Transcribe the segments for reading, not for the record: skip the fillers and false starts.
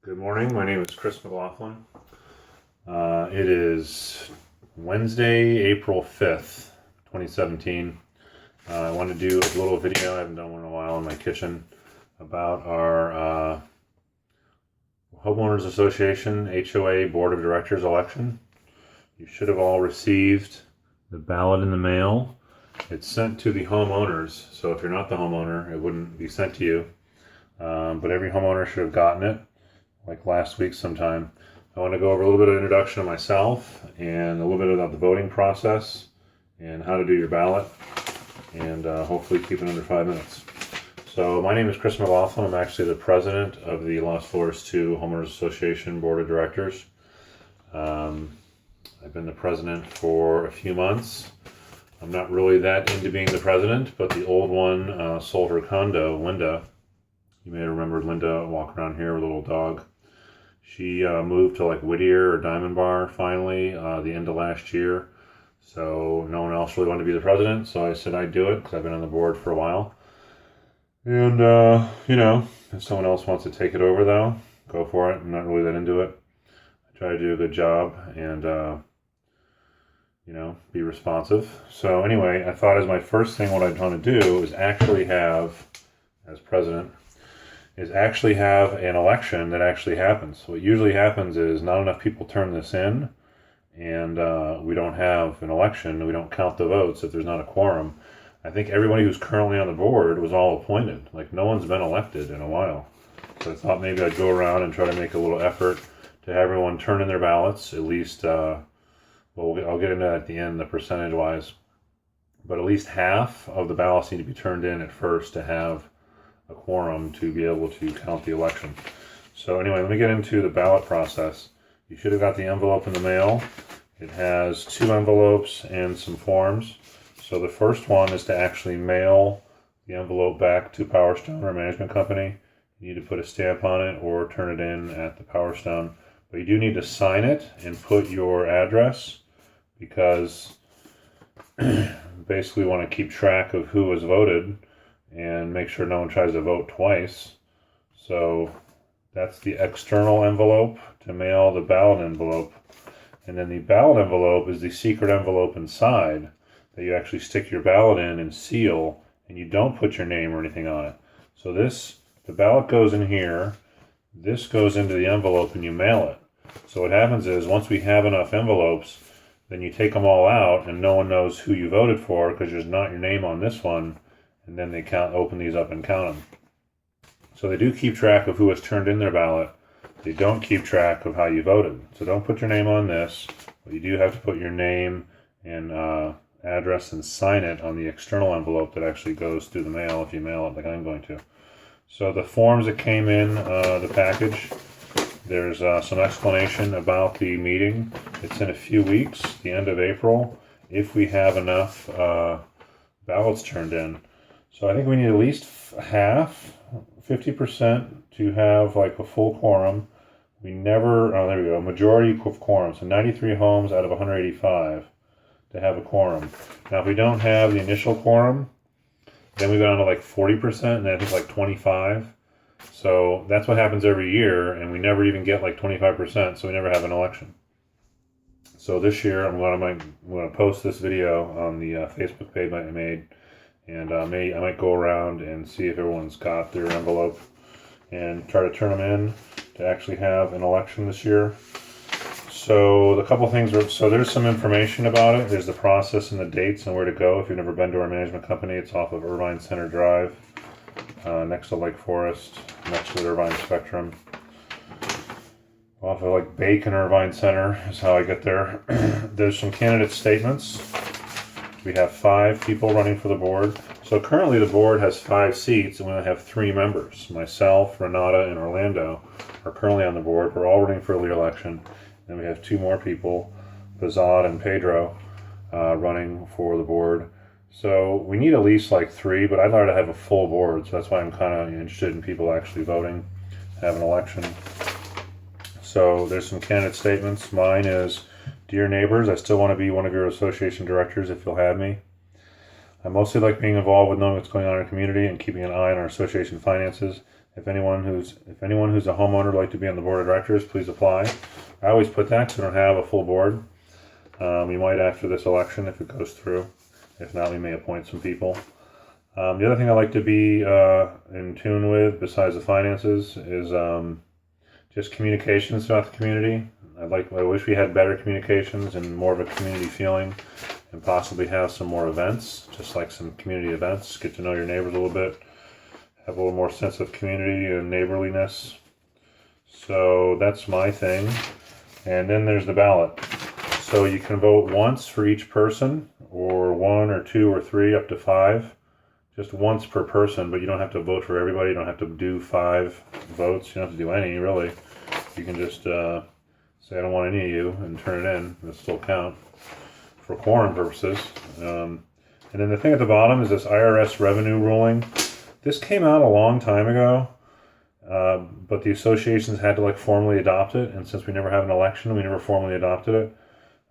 Good morning. My name is Chris McLaughlin. It is Wednesday, April 5th, 2017. I wanted to do a little video, I haven't done one in a while, in my kitchen about our Homeowners Association HOA Board of Directors election. You should have all received the ballot in the mail. It's sent to the homeowners, so if you're not the homeowner, it wouldn't be sent to you. But every homeowner should have gotten it, like last week sometime. I want to go over a little bit of introduction of myself and a little bit about the voting process and how to do your ballot, and hopefully keep it under 5 minutes. So my name is Chris McLaughlin. I'm actually the president of the Los Flores 2 Homeowners Association Board of Directors. I've been the president for a few months. I'm not really that into being the president, but the old one sold her condo, Linda. You may remember Linda walking around here with a little dog. She moved to like Whittier or Diamond Bar finally the end of last year. So no one else really wanted to be the president, so I said I'd do it because I've been on the board for a while. And, if someone else wants to take it over though, go for it. I'm not really that into it. I try to do a good job and, be responsive. So anyway, I thought as my first thing what I'd want to do is actually have, as president, an election that actually happens. What usually happens is not enough people turn this in, and we don't have an election. We don't count the votes if there's not a quorum. I think everybody who's currently on the board was all appointed. Like, no one's been elected in a while. So I thought maybe I'd go around and try to make a little effort to have everyone turn in their ballots, at least, I'll get into that at the end, the percentage-wise. But at least half of the ballots need to be turned in at first to have a quorum to be able to count the election. So anyway, let me get into the ballot process. You should have got the envelope in the mail. It has 2 envelopes and some forms. So the first one is to actually mail the envelope back to Power Stone or management company. You need to put a stamp on it or turn it in at the Power Stone. But you do need to sign it and put your address, because basically we want to keep track of who was voted and make sure no one tries to vote twice. So that's the external envelope to mail the ballot envelope. And then the ballot envelope is the secret envelope inside that you actually stick your ballot in and seal, and you don't put your name or anything on it. So the ballot goes in here, this goes into the envelope, and you mail it. So what happens is, once we have enough envelopes, then you take them all out and no one knows who you voted for because there's not your name on this one. And then they open these up and count them. So they do keep track of who has turned in their ballot. They don't keep track of how you voted. So don't put your name on this, but you do have to put your name and address and sign it on the external envelope that actually goes through the mail if you mail it like I'm going to. So the forms that came in the package, there's some explanation about the meeting. It's in a few weeks, the end of April, if we have enough ballots turned in. So I think we need at least half, 50% to have like a full quorum. There we go, majority of quorum. So 93 homes out of 185 to have a quorum. Now if we don't have the initial quorum, then we go down to like 40%, and then I think like 25. So that's what happens every year, and we never even get like 25%, so we never have an election. So this year I'm going to post this video on the Facebook page I made. And I might go around and see if everyone's got their envelope and try to turn them in to actually have an election this year. So the couple things so there's some information about it. There's the process and the dates and where to go. If you've never been to our management company, it's off of Irvine Center Drive, next to Lake Forest, next to the Irvine Spectrum. Off of like Bacon Irvine Center is how I get there. There's some candidate statements. We have 5 people running for the board. So currently the board has 5 seats, and we only have 3 members. Myself, Renata, and Orlando are currently on the board. We're all running for re-election. And we have 2 more people, Bazad and Pedro, running for the board. So we need at least like 3, but I'd like to have a full board. So that's why I'm kind of interested in people actually voting, have an election. So there's some candidate statements. Mine is, dear neighbors, I still want to be one of your association directors if you'll have me. I mostly like being involved with knowing what's going on in our community and keeping an eye on our association finances. If anyone who's a homeowner would like to be on the board of directors, please apply. I always put that because we don't have a full board. We might after this election if it goes through. If not, we may appoint some people. The other thing I like to be in tune with, besides the finances, is just communications throughout the community. I wish we had better communications and more of a community feeling, and possibly have some more events, just like some community events. Get to know your neighbors a little bit, have a little more sense of community and neighborliness. So that's my thing. And then there's the ballot. So you can vote once for each person, or 1 or 2 or 3 up to 5. Just once per person, but you don't have to vote for everybody. You don't have to do 5 votes. You don't have to do any, really. You can just say, I don't want any of you, and turn it in. It'll still count for quorum purposes. And then the thing at the bottom is this IRS revenue ruling. This came out a long time ago, but the associations had to formally adopt it, and since we never have an election, we never formally adopted it.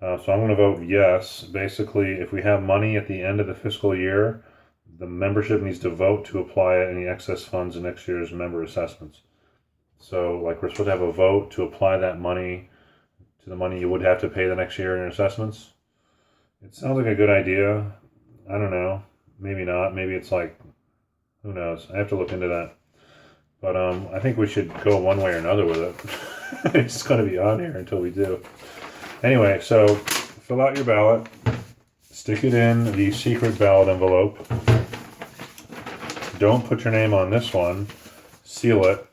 So I'm going to vote yes. Basically, if we have money at the end of the fiscal year, the membership needs to vote to apply any excess funds in next year's member assessments. So, we're supposed to have a vote to apply that money to the money you would have to pay the next year in your assessments. It sounds like a good idea. I don't know. Maybe not. Maybe it's who knows? I have to look into that. But I think we should go one way or another with it. It's going to be on here until we do. Anyway, so fill out your ballot. Stick it in the secret ballot envelope. Don't put your name on this one. Seal it.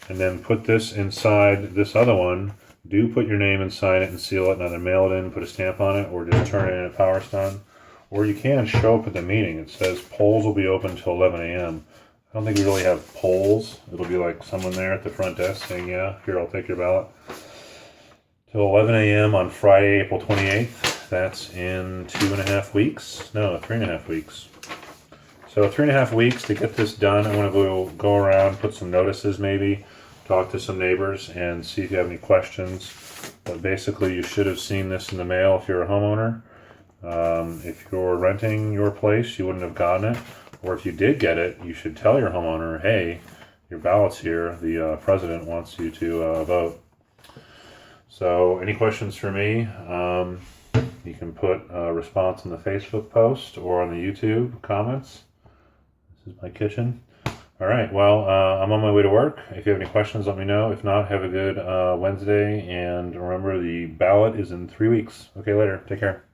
And then put this inside this other one. Do put your name and sign it and seal it, and either mail it in, put a stamp on it, or just turn it in at Power Stone. Or you can show up at the meeting. It says polls will be open until 11 a.m. I don't think we really have polls. It'll be someone there at the front desk saying, yeah, here, I'll take your ballot. Till 11 a.m. on Friday, April 28th. That's in 2.5 weeks. No, 3.5 weeks. So 3.5 weeks to get this done. I want to go around, put some notices maybe, talk to some neighbors, and see if you have any questions. But basically, you should have seen this in the mail if you're a homeowner. If you're renting your place, you wouldn't have gotten it. Or if you did get it, you should tell your homeowner, hey, your ballot's here. The president wants you to vote. So any questions for me? You can put a response on the Facebook post or on the YouTube comments. This is my kitchen. All right, well, I'm on my way to work. If you have any questions, let me know. If not, have a good Wednesday. And remember, the ballot is in 3 weeks. Okay, later. Take care.